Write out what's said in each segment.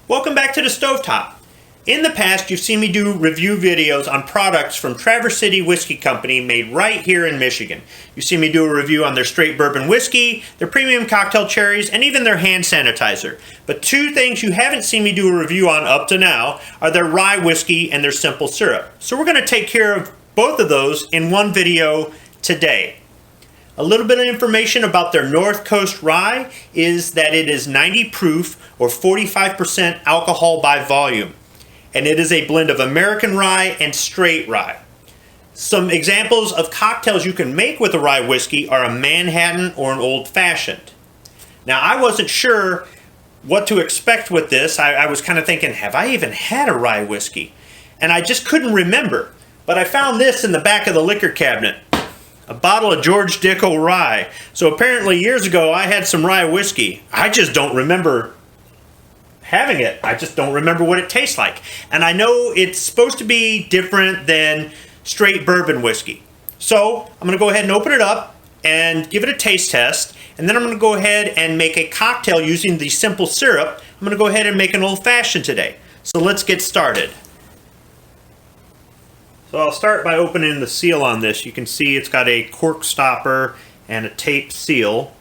Welcome back to the Stovetop. In the past, you've seen me do review videos on products from Traverse City Whiskey Company made right here in Michigan. You've seen me do a review on their straight bourbon whiskey, their premium cocktail cherries, and even their hand sanitizer. But two things you haven't seen me do a review on up to now are their rye whiskey and their simple syrup. So we're going to take care of both of those in one video today. A little bit of information about their North Coast rye is that it is 90 proof or 45% alcohol by volume. And it is a blend of American rye and straight rye. Some examples of cocktails you can make with a rye whiskey are a Manhattan or an Old Fashioned. Now, I wasn't sure what to expect with this. I was kind of thinking, have I even had a rye whiskey? And I just couldn't remember. But I found this in the back of the liquor cabinet. A bottle of George Dickel rye. So apparently years ago I had some rye whiskey. I just don't remember having it. I just don't remember what it tastes like. And I know it's supposed to be different than straight bourbon whiskey. So I'm going to go ahead and open it up and give it a taste test. And then I'm going to go ahead and make a cocktail using the simple syrup. I'm going to go ahead and make an old fashioned today. So let's get started. So I'll start by opening the seal on this. You can see it's got a cork stopper and a tape seal.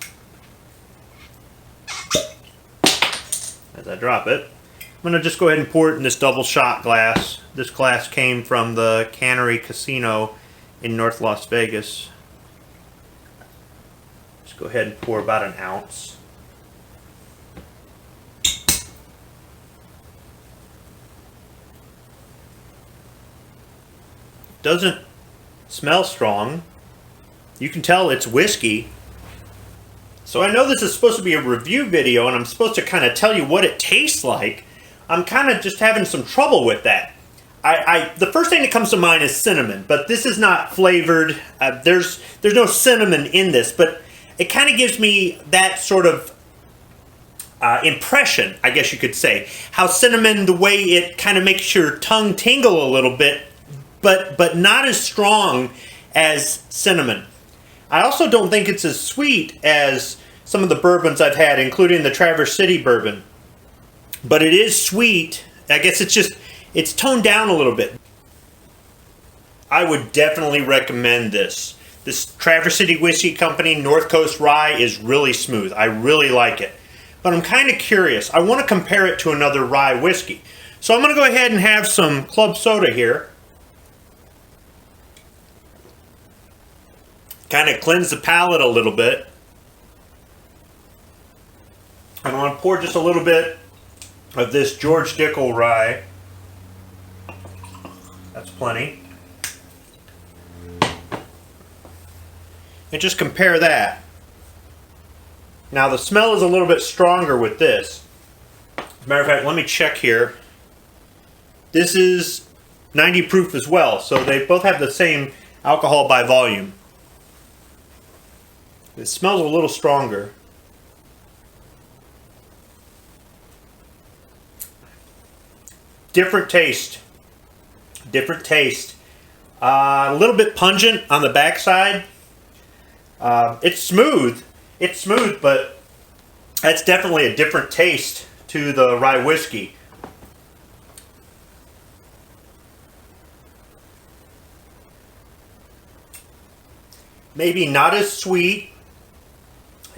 As I drop it, I'm going to just go ahead and pour it in this double shot glass. This glass came from the Cannery Casino in North Las Vegas. Just go ahead and pour about an ounce. Doesn't smell strong. You can tell it's whiskey. So I know this is supposed to be a review video and I'm supposed to kind of tell you what it tastes like. I'm kind of just having some trouble with that. The first thing that comes to mind is cinnamon, but this is not flavored. There's no cinnamon in this, but it kind of gives me that sort of impression, I guess you could say. How cinnamon, the way it kind of makes your tongue tingle a little bit, but not as strong as cinnamon. I also don't think it's as sweet as some of the bourbons I've had, including the Traverse City bourbon. But it is sweet. I guess it's toned down a little bit. I would definitely recommend this. This Traverse City Whiskey Company North Coast Rye is really smooth. I really like it. But I'm kind of curious. I want to compare it to another rye whiskey. So I'm going to go ahead and have some club soda here. Kind of cleanse the palate a little bit. I'm going to pour just a little bit of this George Dickel rye. That's plenty. And just compare that. Now the smell is a little bit stronger with this. As a matter of fact, let me check here. This is 90 proof as well, so they both have the same alcohol by volume. It smells a little stronger. Different taste. Different taste. A little bit pungent on the backside. It's smooth. It's smooth, but that's definitely a different taste to the rye whiskey. Maybe not as sweet.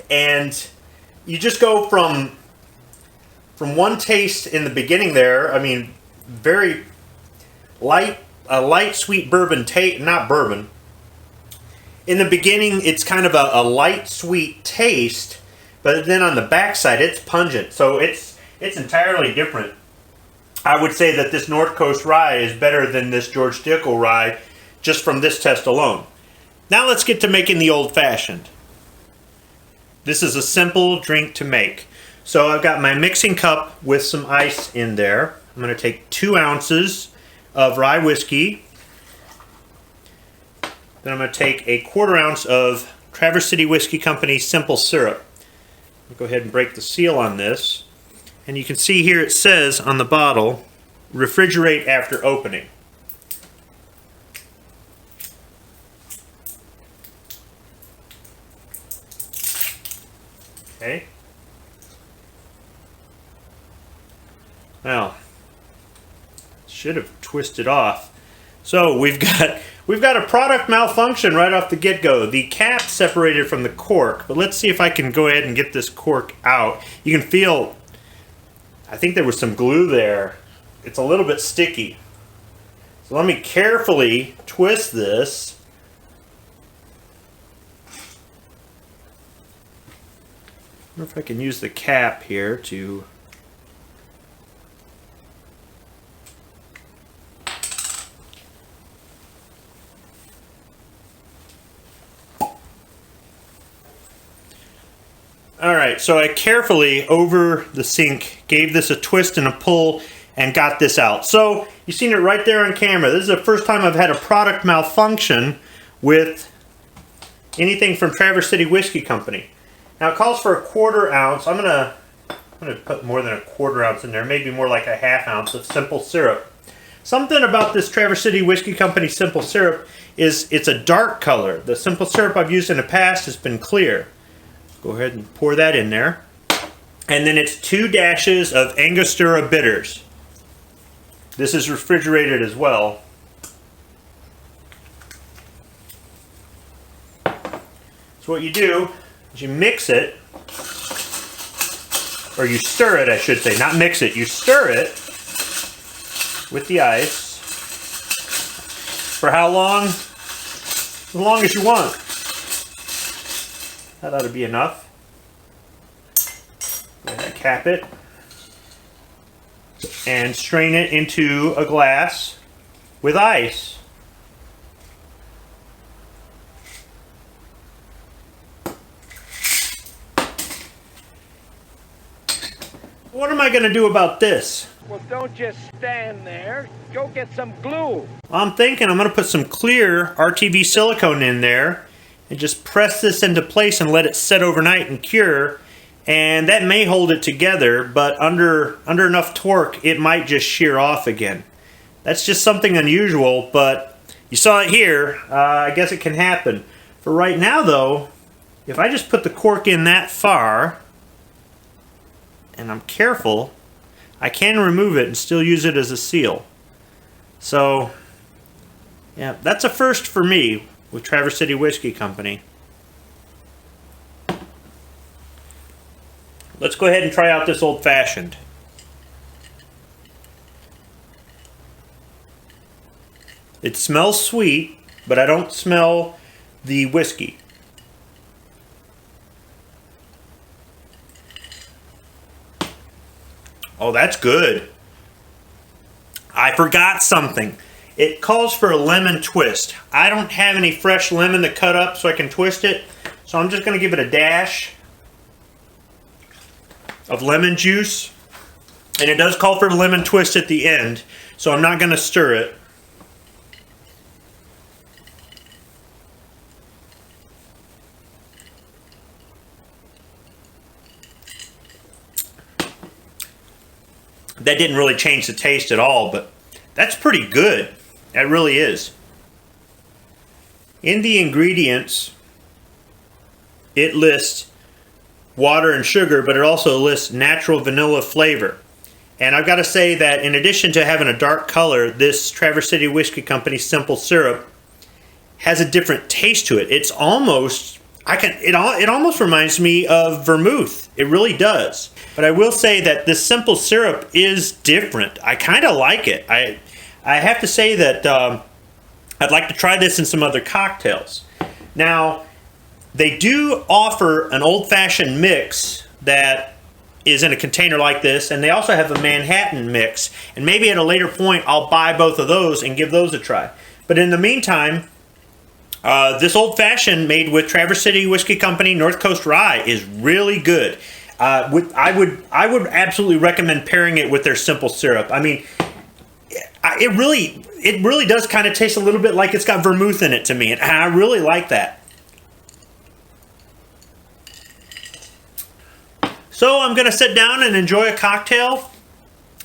And you just go from one taste in the beginning there. I mean, very light, a light sweet bourbon taste, not bourbon. In the beginning, it's kind of a light sweet taste, but then on the backside, it's pungent. So it's entirely different. I would say that this North Coast rye is better than this George Dickel rye, just from this test alone. Now let's get to making the old fashioned. This is a simple drink to make. So I've got my mixing cup with some ice in there. I'm going to take 2 ounces of rye whiskey. Then I'm going to take a 1/4 ounce of Traverse City Whiskey Company simple syrup. I'll go ahead and break the seal on this. And you can see here it says on the bottle, refrigerate after opening. Okay. Well, should have twisted off. So we've got a product malfunction right off the get-go. The cap separated from the cork, but let's see if I can go ahead and get this cork out. You can feel, I think there was some glue there. It's a little bit sticky. So let me carefully twist this. I wonder if I can use the cap here to... Alright, so I carefully, over the sink, gave this a twist and a pull and got this out. So, you've seen it right there on camera. This is the first time I've had a product malfunction with anything from Traverse City Whiskey Company. Now, it calls for a 1/4 ounce. I'm gonna put more than a 1/4 ounce in there, maybe more like a 1/2 ounce of simple syrup. Something about this Traverse City Whiskey Company simple syrup is it's a dark color. The simple syrup I've used in the past has been clear. Go ahead and pour that in there. And then it's 2 dashes of Angostura bitters. This is refrigerated as well. So what you do is you mix it, or you stir it, I should say, not mix it. You stir it with the ice. For how long? As long as you want. That ought to be enough. Go ahead and cap it. And strain it into a glass with ice. What am I going to do about this? Well, don't just stand there. Go get some glue. I'm thinking I'm going to put some clear RTV silicone in there and just press this into place and let it set overnight and cure. And that may hold it together, but under enough torque, it might just shear off again. That's just something unusual, but you saw it here. I guess it can happen. For right now, though, if I just put the cork in that far, and I'm careful, I can remove it and still use it as a seal. So, yeah, that's a first for me with Traverse City Whiskey Company. Let's go ahead and try out this Old Fashioned. It smells sweet, but I don't smell the whiskey. Oh, that's good. I forgot something. It calls for a lemon twist. I don't have any fresh lemon to cut up so I can twist it, so I'm just going to give it a dash of lemon juice. And it does call for a lemon twist at the end, so I'm not going to stir it. That didn't really change the taste at all, but that's pretty good. That really is. In the ingredients, it lists water and sugar, but it also lists natural vanilla flavor. And I've got to say that in addition to having a dark color, this Traverse City Whiskey Company simple syrup has a different taste to it. It's almost, it almost reminds me of vermouth. It really does. But I will say that this simple syrup is different. I kind of like it. I have to say that I'd like to try this in some other cocktails. Now, they do offer an old-fashioned mix that is in a container like this, and they also have a Manhattan mix. And maybe at a later point, I'll buy both of those and give those a try. But in the meantime, this old-fashioned made with Traverse City Whiskey Company North Coast Rye is really good. I would absolutely recommend pairing it with their simple syrup. I mean, it really does kind of taste a little bit like it's got vermouth in it to me, and I really like that. So I'm going to sit down and enjoy a cocktail,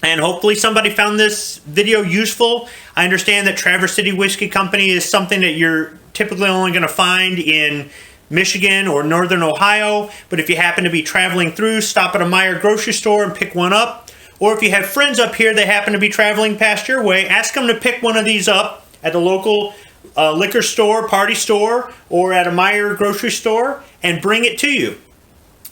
and hopefully somebody found this video useful. I understand that Traverse City Whiskey Company is something that you're typically only going to find in Michigan or Northern Ohio, but if you happen to be traveling through, stop at a Meijer grocery store and pick one up. Or if you have friends up here that happen to be traveling past your way, ask them to pick one of these up at the local liquor store, party store, or at a Meijer grocery store and bring it to you.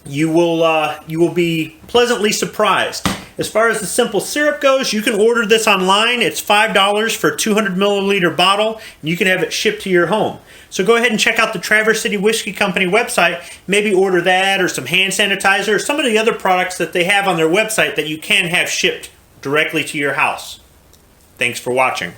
You will be pleasantly surprised. As far as the simple syrup goes, you can order this online. It's $5 for a 200 milliliter bottle, and you can have it shipped to your home. So go ahead and check out the Traverse City Whiskey Company website. Maybe order that or some hand sanitizer or some of the other products that they have on their website that you can have shipped directly to your house. Thanks for watching.